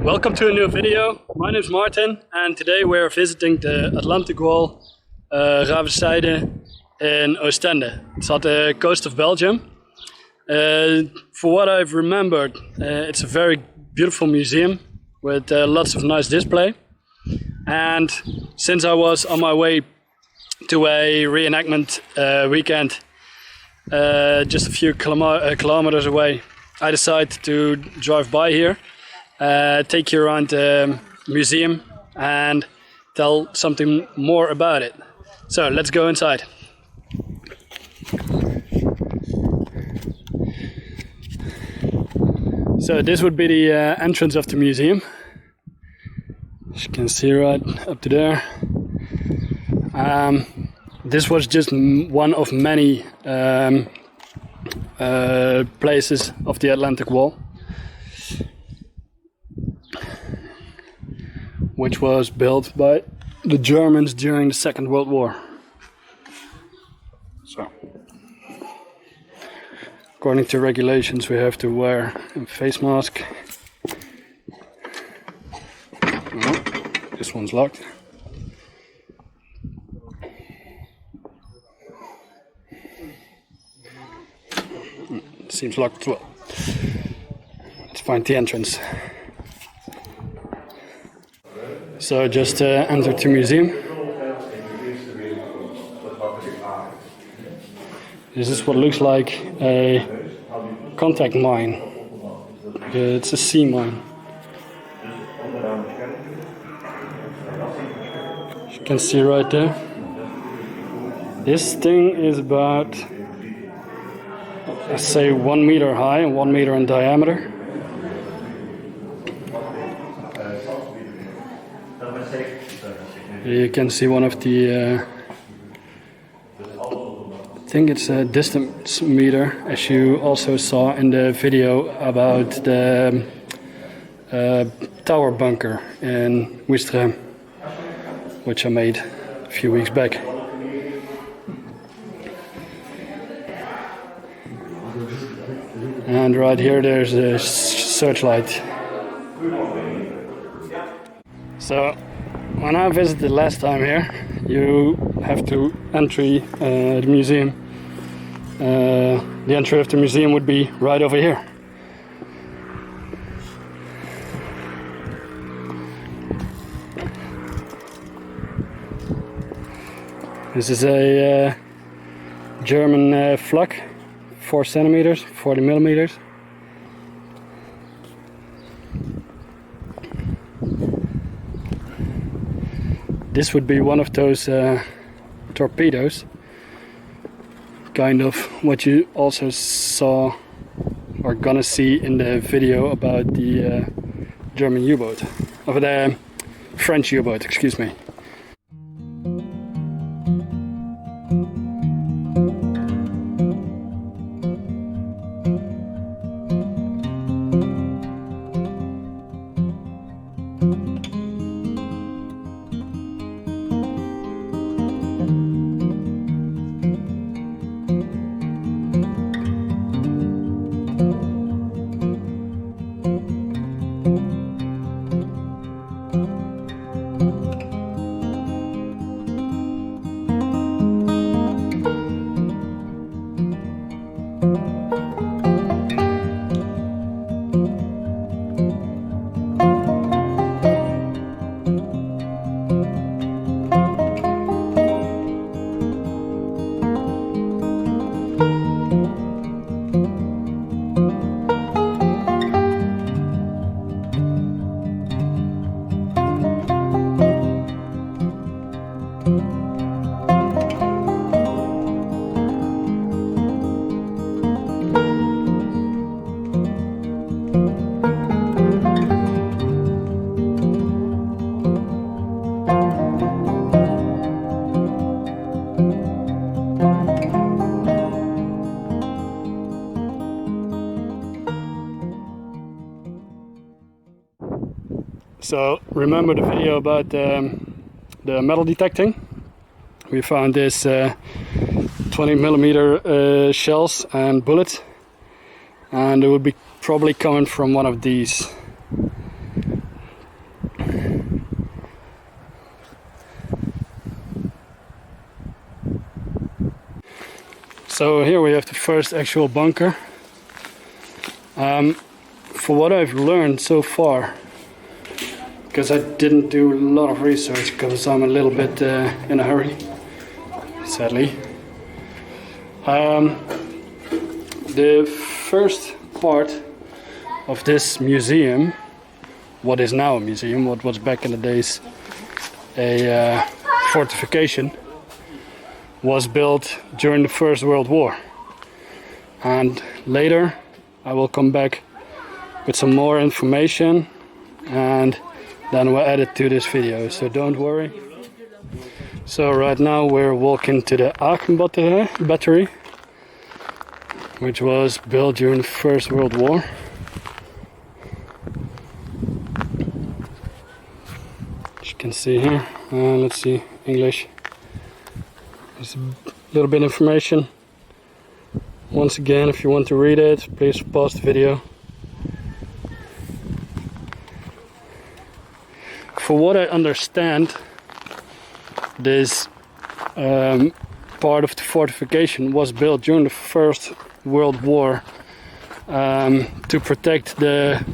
Welcome to a new video. My name is Martin and today we're visiting the Atlantic Wall, Raversijde in Oostende. It's on the coast of Belgium. For what I've remembered, it's a very beautiful museum with lots of nice display. And since I was on my way to a reenactment weekend just a few kilometers away, I decided to drive by here, take you around the museum and tell something more about it. So let's go inside. So this would be the entrance of the museum. As you can see right up to there. This was just one of many places of the Atlantic Wall, which was built by the Germans during the Second World War. So, according to regulations, we have to wear a face mask. Oh, this one's locked. Seems locked as well. Let's find the entrance. So just entered the museum. This is what looks like a contact mine. It's a sea mine. As you can see right there. This thing is about, let's say, 1 meter high and 1 meter in diameter. You can see one of the, I think it's a distance meter, as you also saw in the video about the tower bunker in Raesyde, which I made a few weeks back. And right here there's a searchlight. So when I visited last time here, you have to enter the museum. The entry of the museum would be right over here. This is a German flak, 4 centimeters, 40 millimeters. This would be one of those torpedoes, kind of what you also saw or gonna see in the video about the German U-boat, of the French U-boat, excuse me. So remember the video about the metal detecting? We found this 20 millimeter shells and bullets, and it would be probably coming from one of these. So here we have the first actual bunker. For what I've learned so far, because I didn't do a lot of research because I'm a little bit in a hurry, sadly. The first part of this museum, what is now a museum, what was back in the days a fortification, was built during the First World War. And later I will come back with some more information and then we'll add it to this video, so don't worry. So right now we're walking to the Aachen battery, which was built during the First World War. As you can see here, let's see, English. There's a little bit of information. Once again, if you want to read it, please pause the video. For what I understand, this part of the fortification was built during the First World War to protect the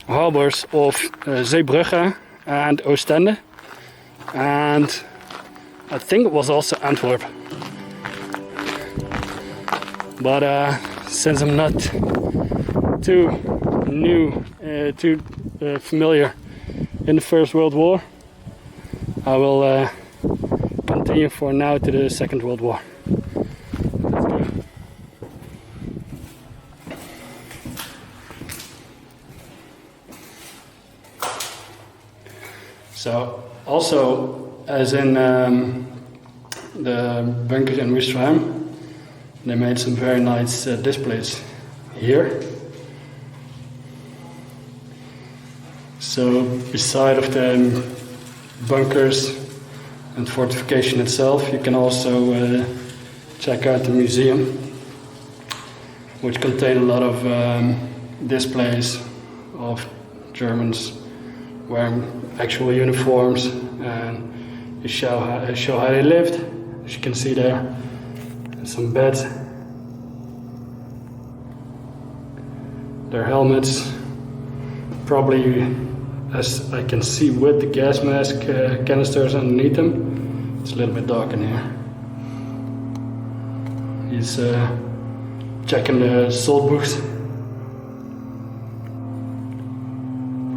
harbors of Zeebrugge and Ostende, and I think it was also Antwerp. But since I'm not too familiar in the First World War, I will continue for now to the Second World War. Let's go. So also, as in the bunkers in Raversijde, they made some very nice displays here. So beside of the bunkers and fortification itself, you can also check out the museum, which contain a lot of displays of Germans wearing actual uniforms, and they show how they lived. As you can see there, some beds, their helmets, probably, as I can see, with the gas mask canisters underneath them. It's a little bit dark in here. He's checking the salt books,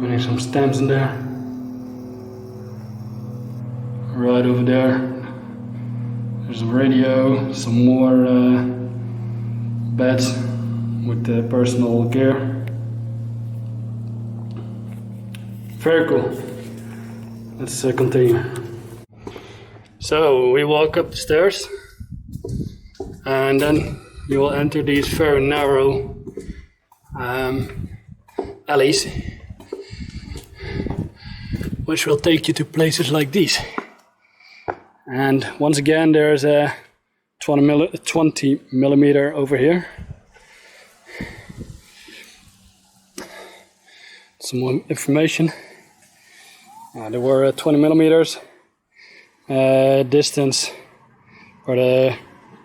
putting some stamps in there. Right over there, there's a radio, some more beds with the personal gear. Very cool. Let's continue. So we walk up the stairs, and then you will enter these very narrow alleys, which will take you to places like these. And once again, there's a 20 millimeter over here. Some more information. There were 20 millimeters. Distance, or the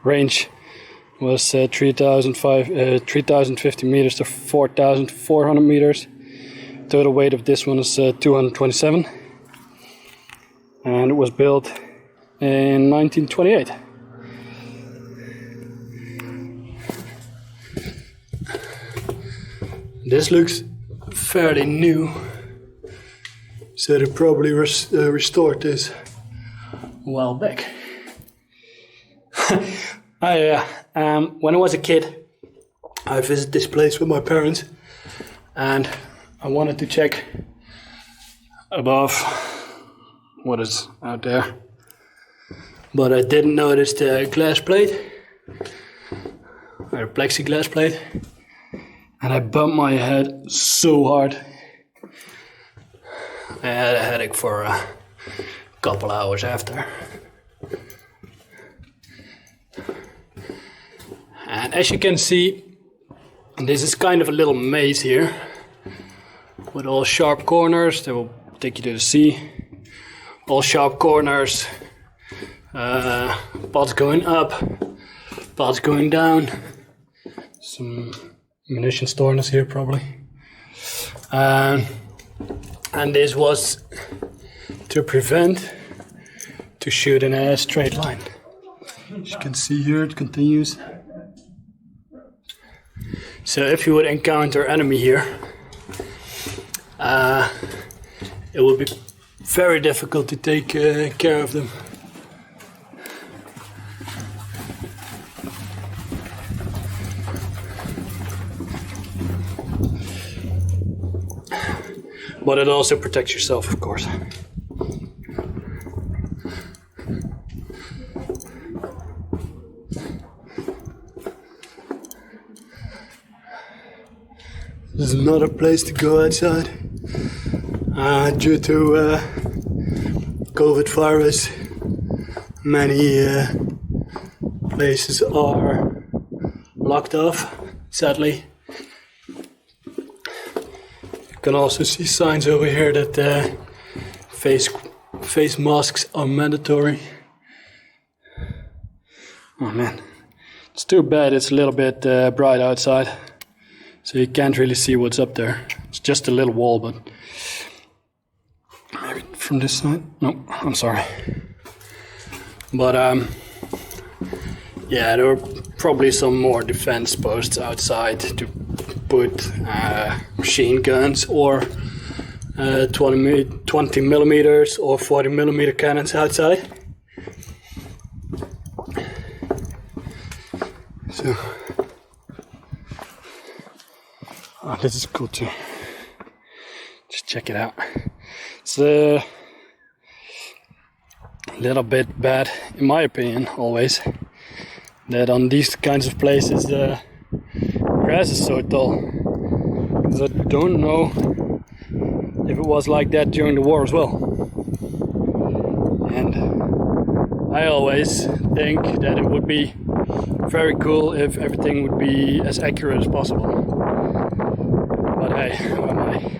range, was 3,050 meters to 4,400 meters. Total weight of this one is 227. And it was built in 1928. This looks fairly new, so they probably restored this a while back. When I was a kid, I visited this place with my parents, and I wanted to check above what is out there. But I didn't notice the glass plate, or plexiglass plate, and I bumped my head so hard. I had a headache for a couple hours after. And as you can see, this is kind of a little maze here, with all sharp corners that will take you to the sea. All sharp corners, paths going up, Paths going down. Some munition storage here probably. And this was to prevent to shoot in a straight line. As you can see here, it continues. So if you would encounter enemy here, it would be very difficult to take care of them. But it also protects yourself, of course. This is another place to go outside. Due to COVID virus, many places are locked off, sadly. You can also see signs over here that face masks are mandatory. Oh man, it's too bad it's a little bit bright outside, so you can't really see what's up there. It's just a little wall, but maybe from this side? No, I'm sorry. But yeah, there were probably some more defense posts outside to put machine guns or 20 millimeters or 40 millimeter cannons outside. So, oh, this is cool too. Just check it out. It's a little bit bad, in my opinion, always, that on these kinds of places the grass is so tall. Because I don't know if it was like that during the war as well. And I always think that it would be very cool if everything would be as accurate as possible. But hey, who am I?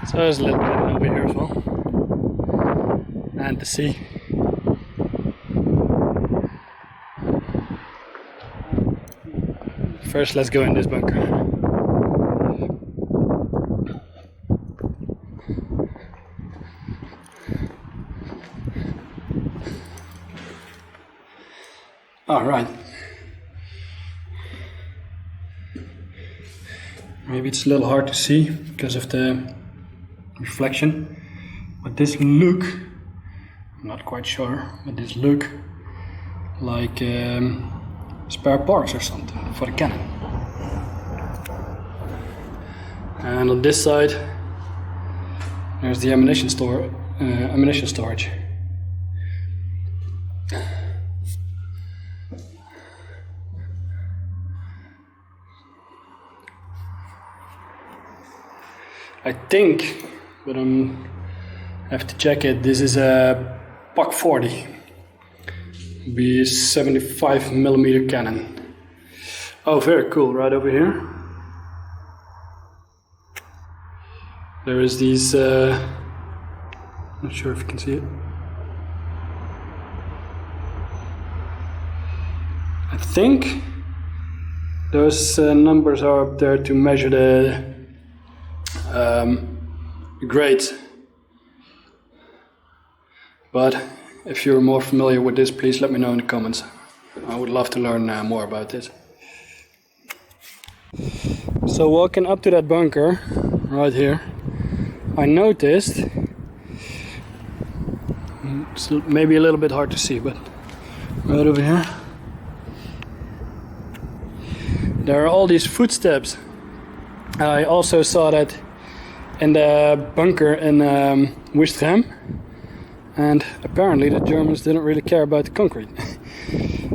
So there's a little bit over here as well. And the sea. First, let's go in this bunker. All right. Maybe it's a little hard to see because of the reflection, but this look, I'm not quite sure, but this look like spare parts or something for the cannon. And on this side there's the ammunition storage. I think, but I have to check it, this is a Pak 40. Be 75 millimeter cannon. Oh, very cool, right over here. There is these, not sure if you can see it. I think those numbers are up there to measure the grades. But if you're more familiar with this, please let me know in the comments. I would love to learn more about this. So walking up to that bunker, right here, I noticed, it's maybe a little bit hard to see, but right over here, there are all these footsteps. I also saw that in the bunker in Raversijde, and apparently the Germans didn't really care about the concrete.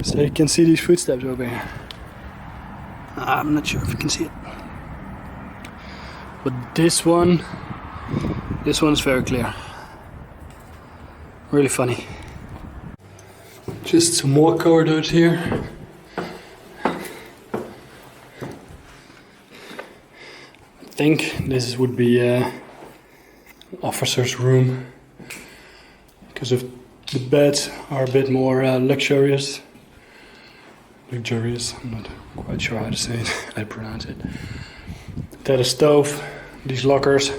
So you can see these footsteps over here. I'm not sure if you can see it, but this one's very clear. Really funny. Just some more corridors here. I think this would be an officer's room, because of the beds are a bit more luxurious. I'm not quite sure how to say it, how to pronounce it. They had a stove, these lockers.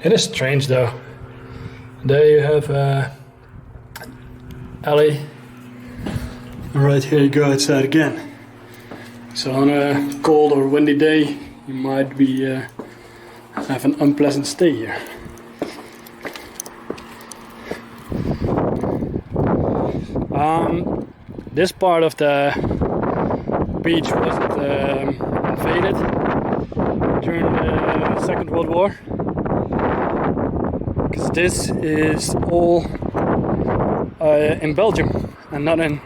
It is strange though. There you have alley, and right here you go outside again. So on a cold or windy day, you might be have an unpleasant stay here. This part of the beach wasn't invaded during the Second World War, because this is all in Belgium and not in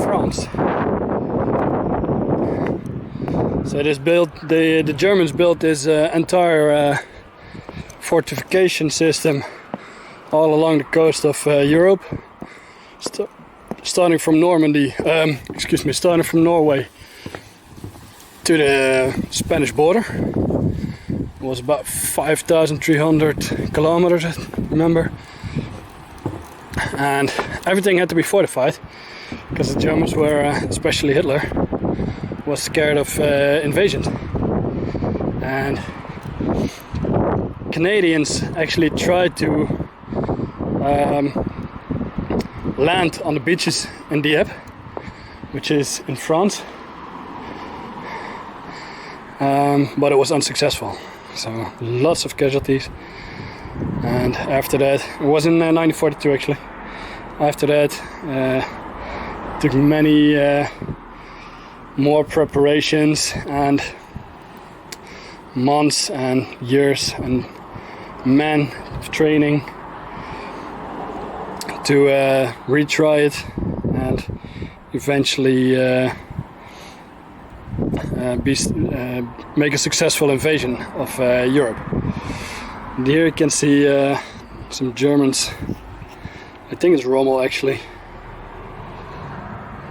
France. So this the Germans built this entire fortification system all along the coast of Europe, starting from Normandy, starting from Norway to the Spanish border. It was about 5,300 kilometers, I remember. And everything had to be fortified, because the Germans were, especially Hitler, was scared of invasion. And Canadians actually tried to land on the beaches in Dieppe, which is in France, but it was unsuccessful. So lots of casualties. And after that, it was in 1942 actually. After that, took many more preparations and months and years and men of training to retry it and eventually make a successful invasion of Europe. And here you can see some Germans. I think it's Rommel actually,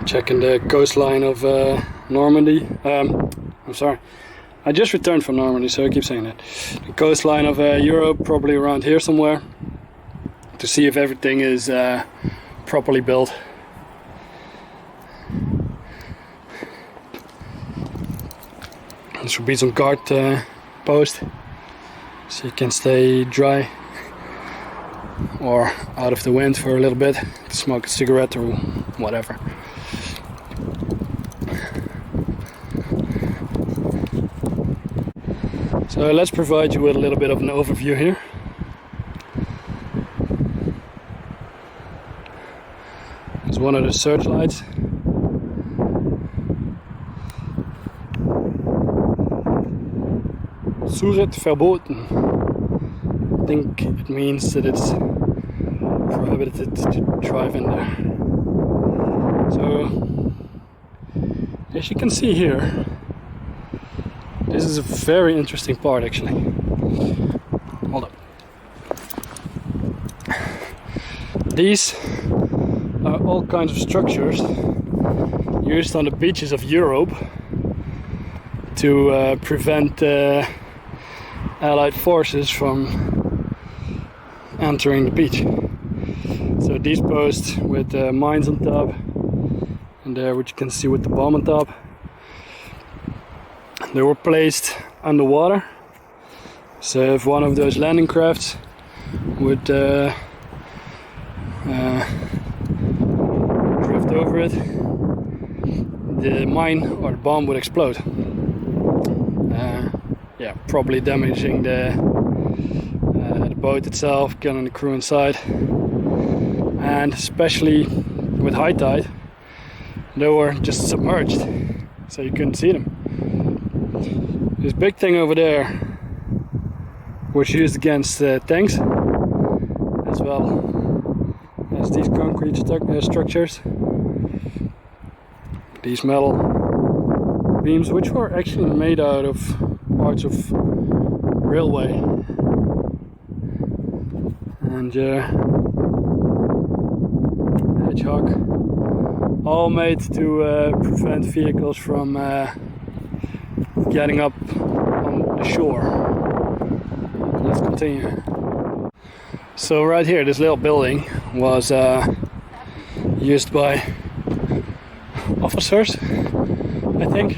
checking the coastline of Normandy. I'm sorry, I just returned from Normandy, so I keep saying that. The coastline of Europe, probably around here somewhere, to see if everything is properly built. There should be some guard post, so you can stay dry or out of the wind for a little bit, to smoke a cigarette or whatever. So let's provide you with a little bit of an overview here. There's one of the searchlights. Zurit verboten. I think it means that it's prohibited to drive in there. So, as you can see here, this is a very interesting part actually. Hold up. These are all kinds of structures used on the beaches of Europe to prevent Allied forces from entering the beach. So these posts with mines on top, and there which you can see with the bomb on top, they were placed underwater. So if one of those landing crafts would drift over it, the mine or the bomb would explode. Yeah, probably damaging the boat itself, killing the crew inside, and especially with high tide, they were just submerged, so you couldn't see them. This big thing over there was used against tanks, as well as these concrete structures, these metal beams, which were actually made out of parts of railway. and hedgehog, all made to prevent vehicles from getting up on the shore. Let's continue. So right here, this little building was used by officers, I think.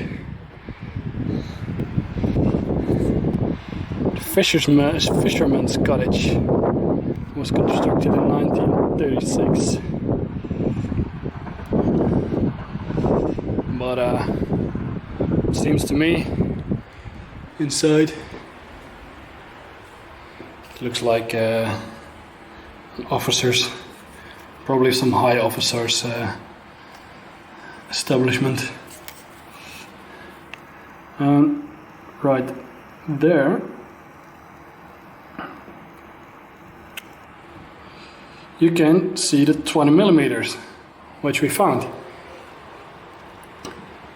The fisherman's cottage was constructed in 1936. But it seems to me inside it looks like officers, probably some high officers establishment. Right there you can see the 20 millimeters which we found.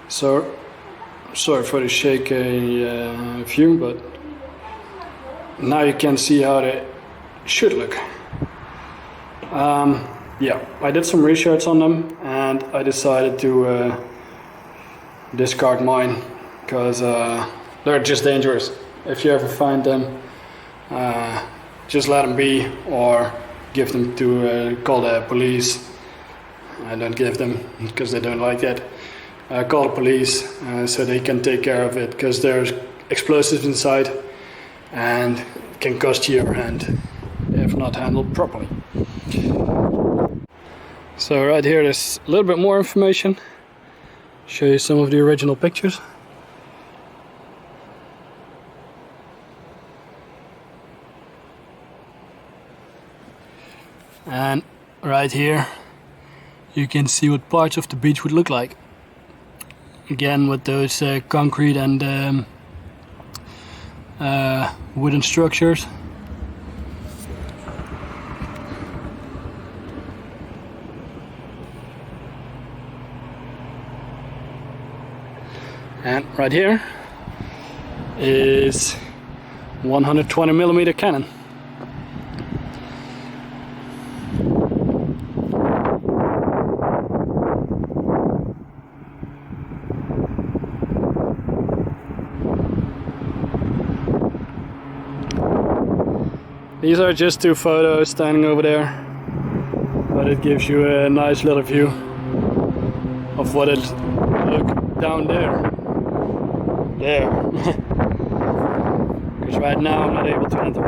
So sorry for the shaky view, but now you can see how they should look. Yeah, I did some research on them and I decided to discard mine because they're just dangerous. If you ever find them, just let them be or give them to call the police. I don't give them because they don't like that. Call the police so they can take care of it, because there's explosives inside and it can cost you your hand if not handled properly. So right here there's a little bit more information. Show you some of the original pictures. And right here you can see what parts of the beach would look like. Again with those concrete and wooden structures. And right here is 120 millimeter cannon. These are just two photos standing over there, but it gives you a nice little view of what it look down there. There. Because right now I'm not able to enter.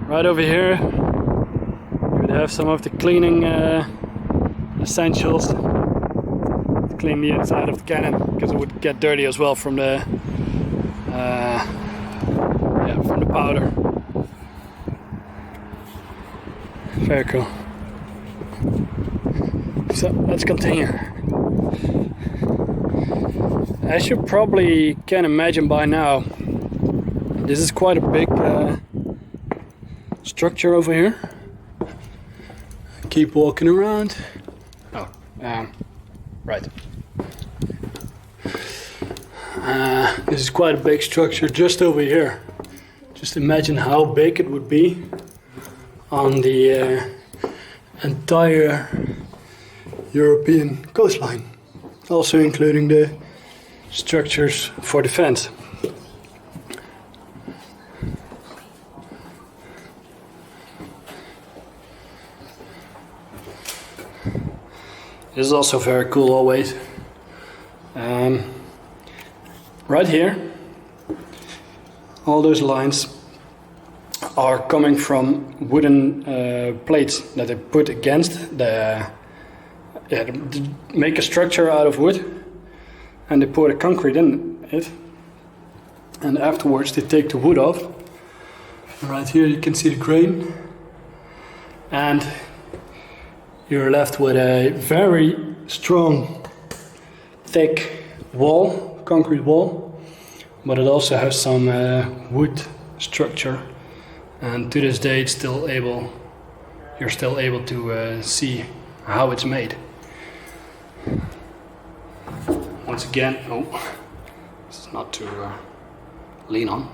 Right over here you would have some of the cleaning essentials to clean the inside of the cannon, because it would get dirty as well from the from the powder. Very cool. So let's continue. As you probably can imagine by now, this is quite a big structure over here. Keep walking around. Oh, right. This is quite a big structure just over here. Just imagine how big it would be on the entire European coastline, also including the structures for defense. This is also very cool always. Right here, all those lines are coming from wooden plates that they put against the make a structure out of wood, and they pour the concrete in it, and afterwards they take the wood off. Right here you can see the grain, and you're left with a very strong, thick wall, concrete wall, but it also has some wood structure. And to this day, you're still able to see how it's made. Once again, oh, this is not to lean on.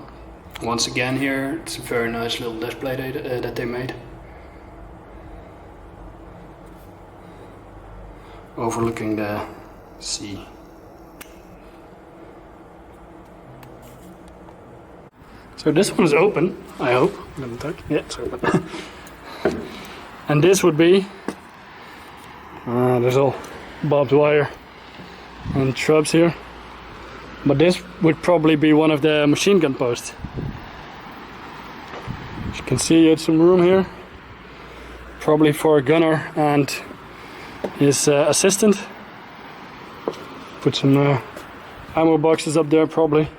Once again here, it's a very nice little display that they made. Overlooking the sea. So this one is open, I hope. Let me touch. Yeah, it's open. And this would be, there's all barbed wire and shrubs here. But this would probably be one of the machine gun posts. As you can see, it's some room here. Probably for a gunner and his assistant. Put some ammo boxes up there probably.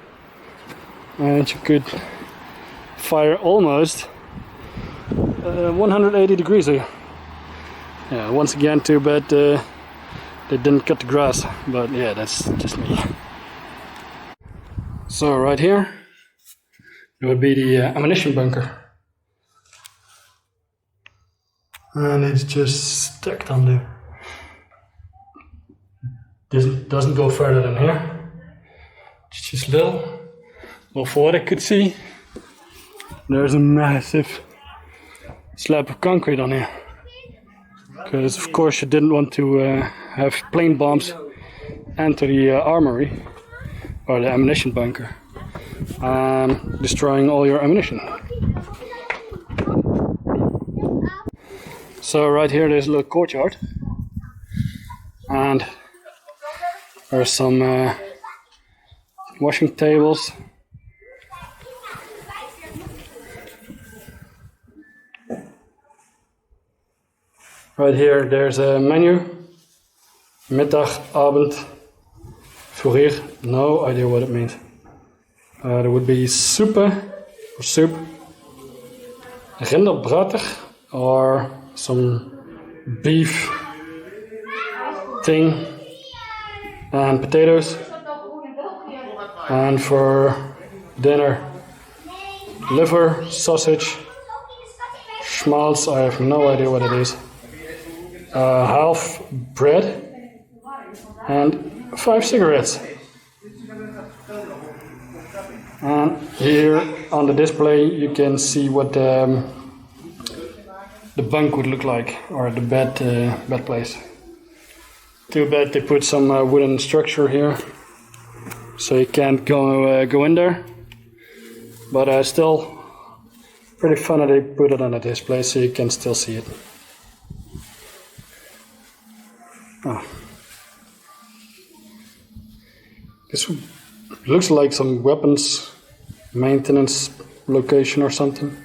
And you could fire almost 180 degrees here. Yeah, once again too bad they didn't cut the grass, but yeah, that's just me. So right here, it would be the ammunition bunker. And it's just stacked on there. This doesn't go further than here. It's just little. Well, for what I could see, there's a massive slab of concrete on here. Because of course you didn't want to have plane bombs enter the armory or the ammunition bunker, destroying all your ammunition. So right here there's a little courtyard, and there's some washing tables. Right here there's a menu. Middag, Abend, Vorig. No idea what it means. There would be soupe or soup, rinderbratig or some beef thing, and potatoes. And for dinner, liver, sausage, schmaltz, I have no idea what it is. Half bread and 5 cigarettes. And here on the display you can see what the bunk would look like, or the bed place. Too bad they put some wooden structure here, so you can't go in there. But still pretty fun that they put it on a display so you can still see it. Oh. This looks like some weapons maintenance location or something.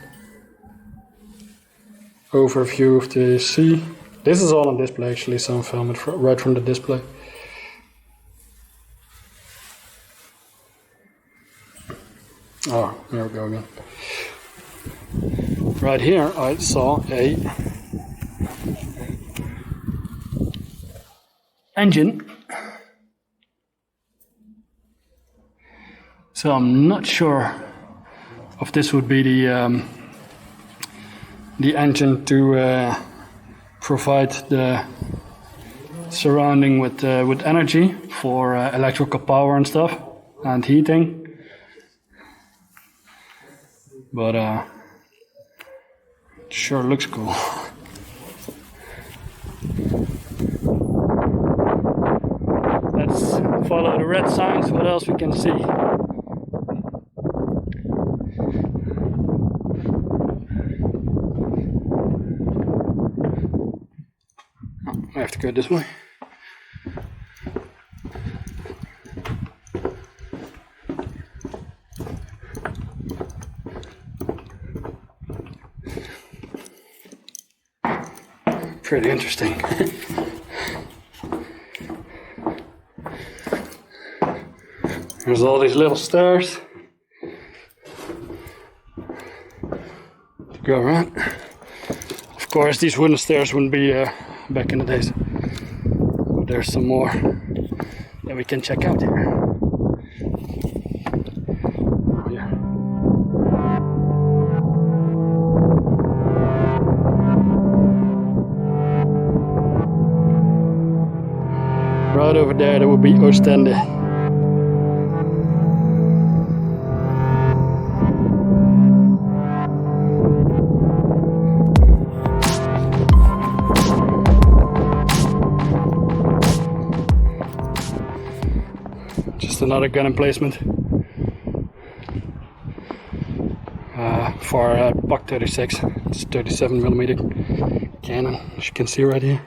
Overview of the sea. This is all on display actually, so I'm filming it right from the display. Oh, there we go again. Right here I saw a engine. So I'm not sure if this would be the engine to provide the surrounding with energy for electrical power and stuff and heating. But it sure looks cool. Let's follow the red signs. What else we can see? I have to go this way. Pretty interesting. There's all these little stairs to go around. Of course, these wooden stairs wouldn't be back in the days. But there's some more that we can check out here. Oh, yeah. Right over there would be Oostende. another gun emplacement for Buck 36. It's 37mm cannon, as you can see right here.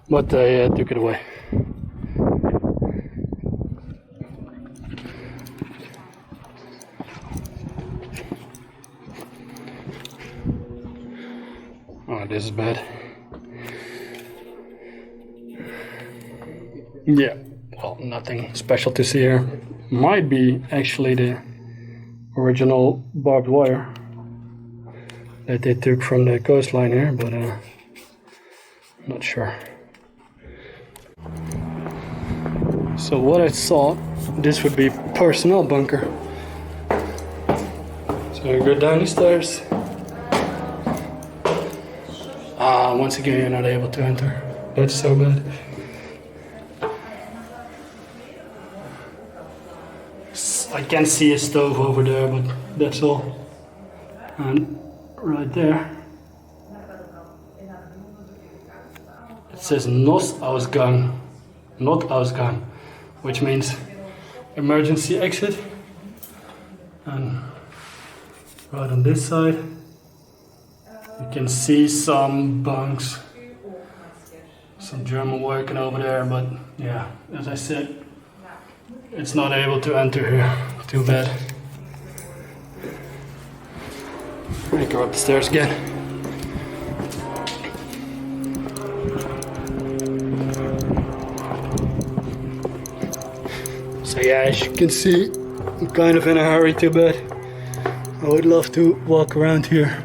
But they took it away. Oh, this is bad. Yeah, well, nothing special to see here. Might be actually the original barbed wire that they took from the coastline here, but not sure. So what I thought, this would be personnel bunker. So you go down the stairs. Once again you're not able to enter. That's so bad. I can see a stove over there, but that's all. And right there it says Noodausgang, Noodausgang, which means emergency exit. And right on this side you can see some bunks, some German working over there, but yeah, as I said, it's not able to enter here. Too bad. Let me go up the stairs again. So yeah, as you can see, I'm kind of in a hurry, too bad. I would love to walk around here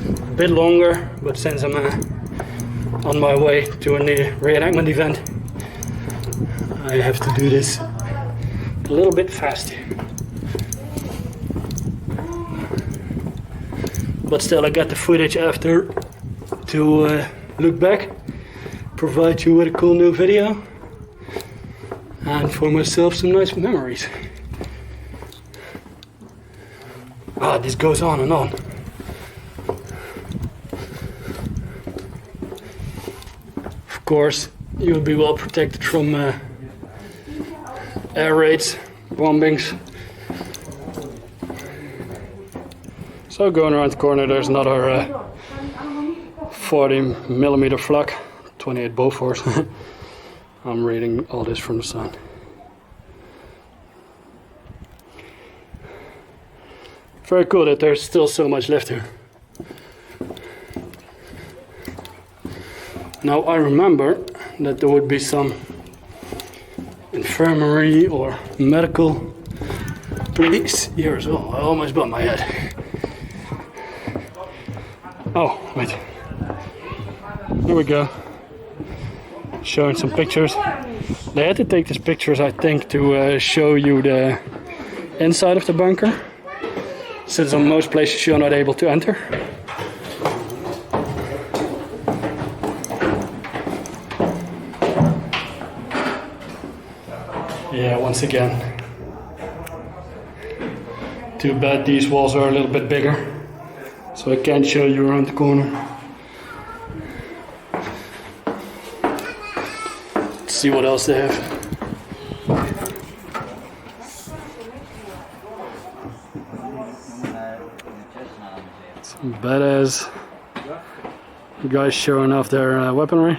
a bit longer, but since I'm on my way to a reenactment event, I have to do this a little bit faster. But still, I got the footage after to look back, provide you with a cool new video, and for myself some nice memories. This goes on and on. Of course, you'll be well protected from air raids, bombings. So going around the corner, there's another 40mm flak, 28 Bofors. I'm reading all this from the sun. Very cool that there's still so much left here. Now I remember that there would be some infirmary or medical police here as well. I almost bumped my head. Oh, wait. Here we go. Showing some pictures. They had to take these pictures, I think, to show you the inside of the bunker, since in most places you're not able to enter. Yeah, once again. Too bad these walls are a little bit bigger, so I can't show you around the corner. Let's see what else they have. Some badass guys showing off their weaponry.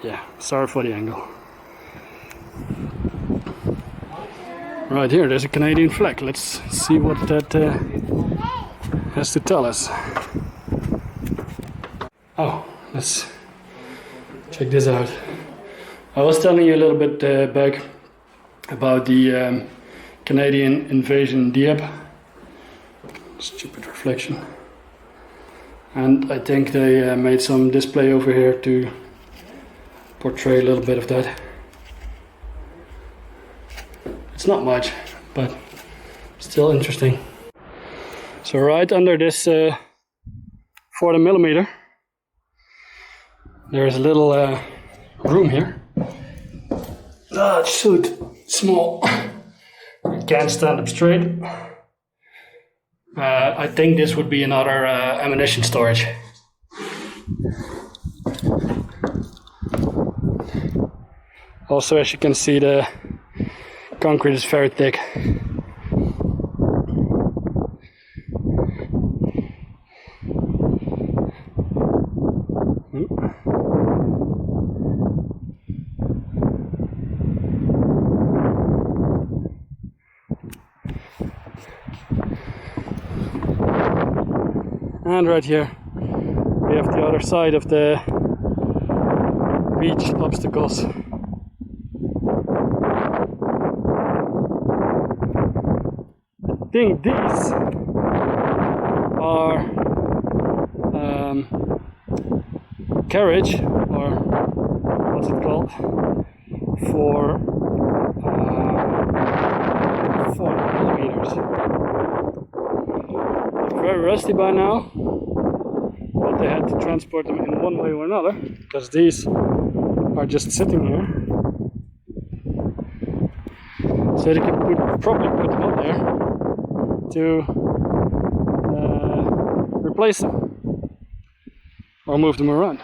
Yeah, sorry for the angle. Right here, there's a Canadian flag. Let's see what that has to tell us. Oh, let's check this out. I was telling you a little bit back about the Canadian invasion Dieppe. Stupid reflection. And I think they made some display over here to portray a little bit of that. It's not much, but still interesting. So right under this 40mm, there's a little room here. It's so small. You can't stand up straight. I think this would be another ammunition storage. Also, as you can see, the concrete is very thick. And right here we have the other side of the beach obstacles. I think these are carriage, or what's it called, for 4 millimeters. They're very rusty by now, but they had to transport them in one way or another, because these are just sitting here. So they could probably put them up there to replace them or move them around.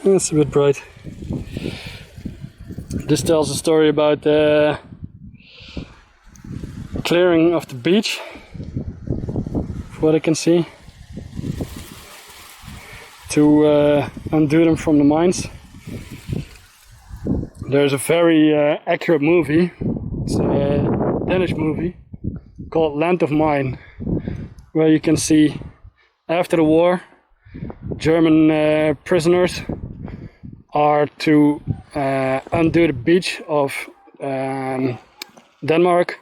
It's a bit bright. This tells a story about the clearing of the beach, from what I can see, to undo them from the mines. There's a very accurate movie, it's a Danish movie called Land of Mine, where you can see after the war German prisoners are to undo the beach of Denmark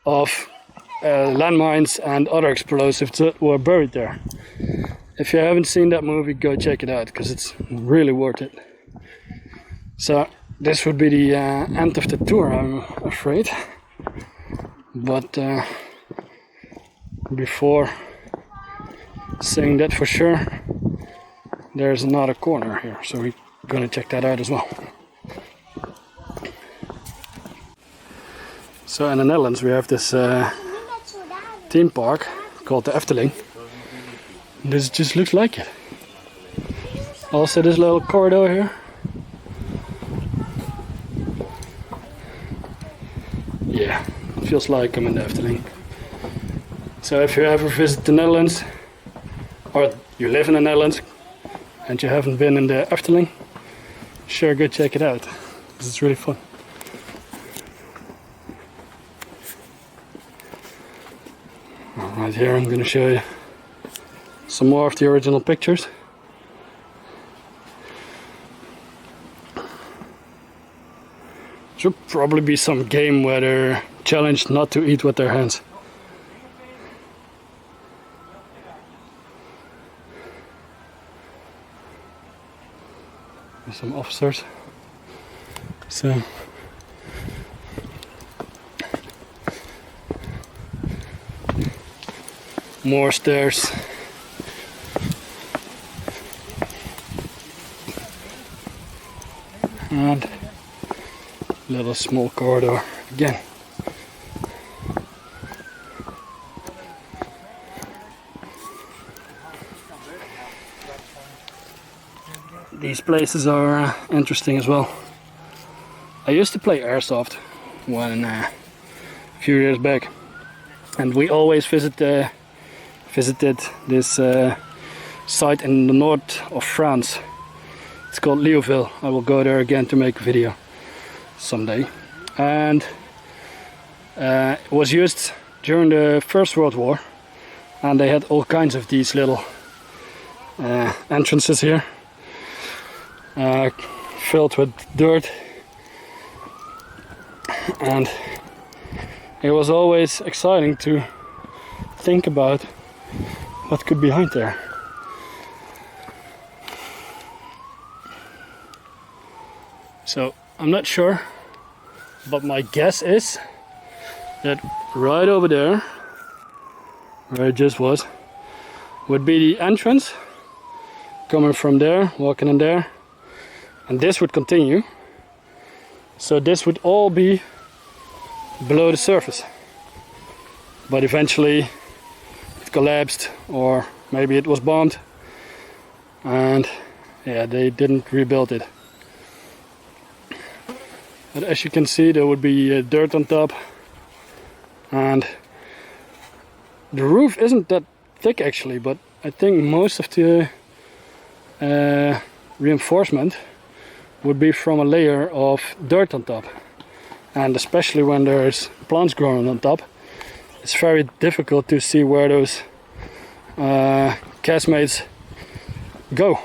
of landmines and other explosives that were buried there. If you haven't seen that movie, go check it out, because it's really worth it. So this would be the end of the tour, I'm afraid. But before saying that for sure, there's another corner here, so we're gonna check that out as well. So in the Netherlands we have this theme park called the Efteling. This just looks like it. Also this little corridor here. Yeah, it feels like I'm in the Efteling. So if you ever visit the Netherlands, or you live in the Netherlands and you haven't been in the Efteling, sure go check it out, because it's really fun. Right here I'm going to show you some more of the original pictures. Should probably be some game where they're challenged not to eat with their hands. There's some officers. So more stairs. And little small corridor again. These places are interesting as well. I used to play airsoft when a few years back, and we always visited this site in the north of France. It's called Leoville. I will go there again to make a video someday. And it was used during the First World War, and they had all kinds of these little entrances here, filled with dirt, and it was always exciting to think about what could be behind there. So I'm not sure, but my guess is that right over there, where it just was, would be the entrance coming from there, walking in there, and this would continue. So this would all be below the surface, but eventually it collapsed, or maybe it was bombed, and yeah, they didn't rebuild it. But as you can see, there would be dirt on top, and the roof isn't that thick actually, but I think most of the reinforcement would be from a layer of dirt on top, and especially when there's plants growing on top, it's very difficult to see where those castmates go.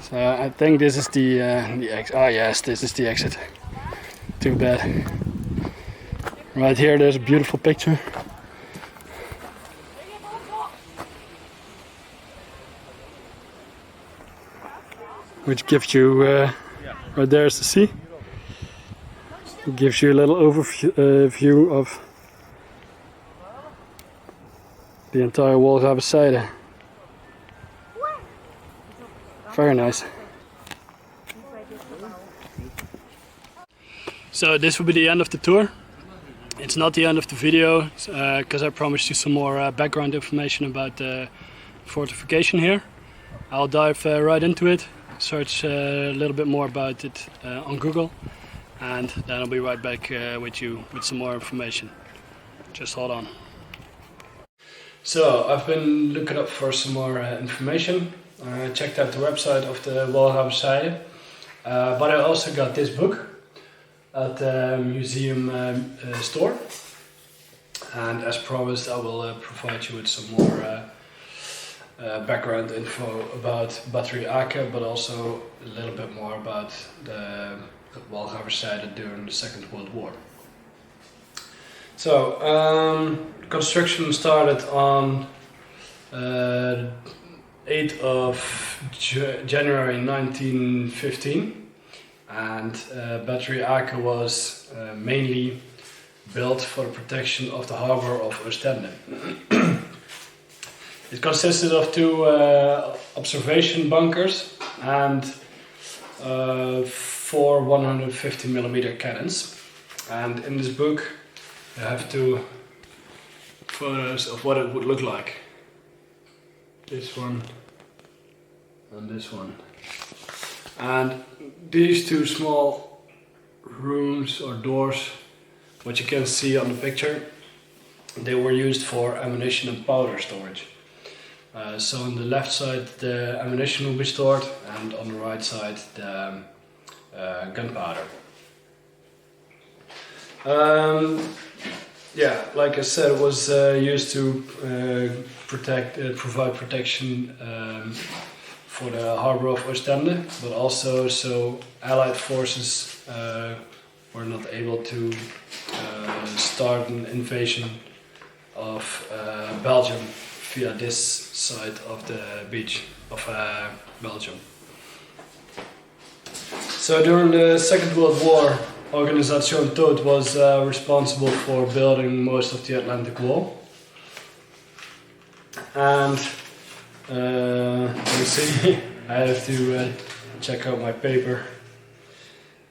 So I think this is the exit. Oh yes, this is the exit. Too bad. Right here there's a beautiful picture. Which gives you, right there is the sea. It gives you a little overview view of the entire wall Raversijde. Very nice. So this will be the end of the tour. It's not the end of the video, because I promised you some more background information about the fortification here. I'll dive right into it, search a little bit more about it on Google, and then I'll be right back with you with some more information. Just hold on. So I've been looking up for some more information. I checked out the website of the wall Raversijde, but I also got this book at the museum store, and as promised I will provide you with some more background info about Raesyde, but also a little bit more about the wall Raversijde during the Second World War. So construction started on 8th of January 1915, and Raesyde was mainly built for the protection of the harbor of Ostende. It consisted of two observation bunkers and 4 150mm cannons. And in this book you have two photos of what it would look like. This one and this one. And these two small rooms or doors, what you can see on the picture, they were used for ammunition and powder storage. So on the left side the ammunition will be stored, and on the right side the gunpowder. Yeah, like I said, it was used to provide protection for the harbor of Ostende, but also so Allied forces were not able to start an invasion of Belgium via this side of the beach of Belgium. So during the Second World War, Organisation Todt was responsible for building most of the Atlantic Wall. And let me see, I have to check out my paper.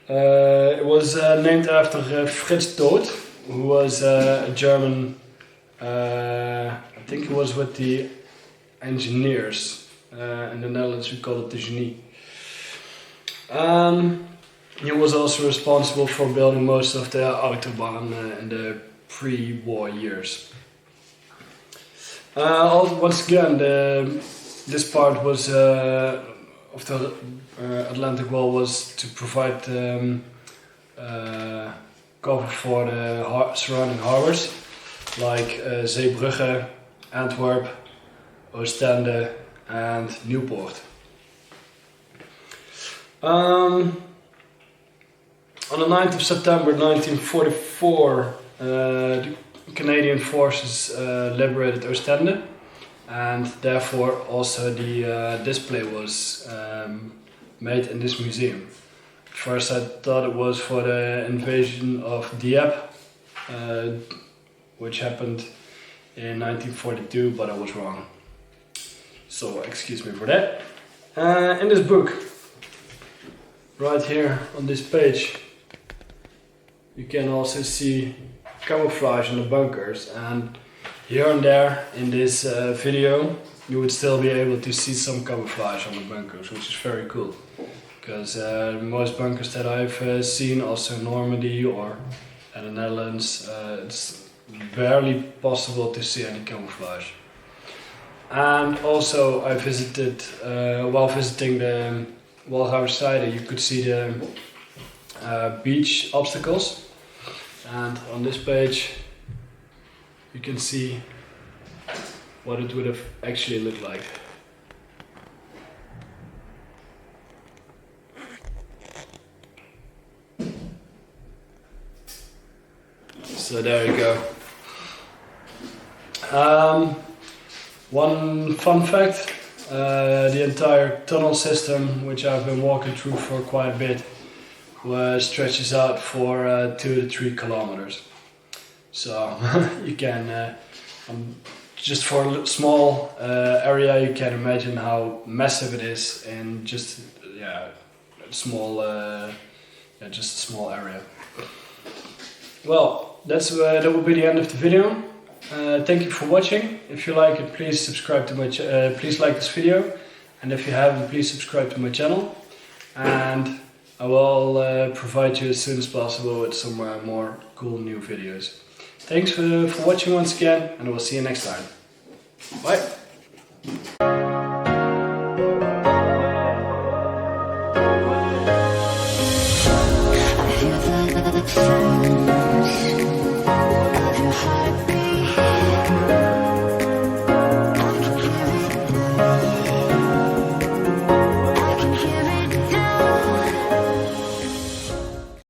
It was named after Frits Todt, who was a German, I think he was with the engineers. In the Netherlands we call it the genie. He was also responsible for building most of the autobahn in the pre-war years. Once again, this part was of the Atlantic Wall was to provide cover for the surrounding harbors, like Zeebrugge, Antwerp, Ostende and Newport. On the 9th of September 1944, the Canadian forces liberated Ostende, and therefore also the display was made in this museum. First I thought it was for the invasion of Dieppe, which happened in 1942, but I was wrong. So excuse me for that. In this book, right here on this page, you can also see camouflage on the bunkers, and here and there in this video you would still be able to see some camouflage on the bunkers, which is very cool. Because most bunkers that I've seen, also in Normandy or in the Netherlands, it's barely possible to see any camouflage. And also I visited, while visiting the Raversijde, you could see the beach obstacles. And on this page you can see what it would have actually looked like. So there you go. One fun fact, the entire tunnel system, which I've been walking through for quite a bit, stretches out for 2 to 3 kilometers. So you can, just for a small area, you can imagine how massive it is in just a small area. Well, that will be the end of the video. Thank you for watching. If you like it, please subscribe to my please like this video, and if you haven't, please subscribe to my channel. And I will provide you as soon as possible with some more cool new videos. Thanks for watching once again, and I will see you next time. Bye.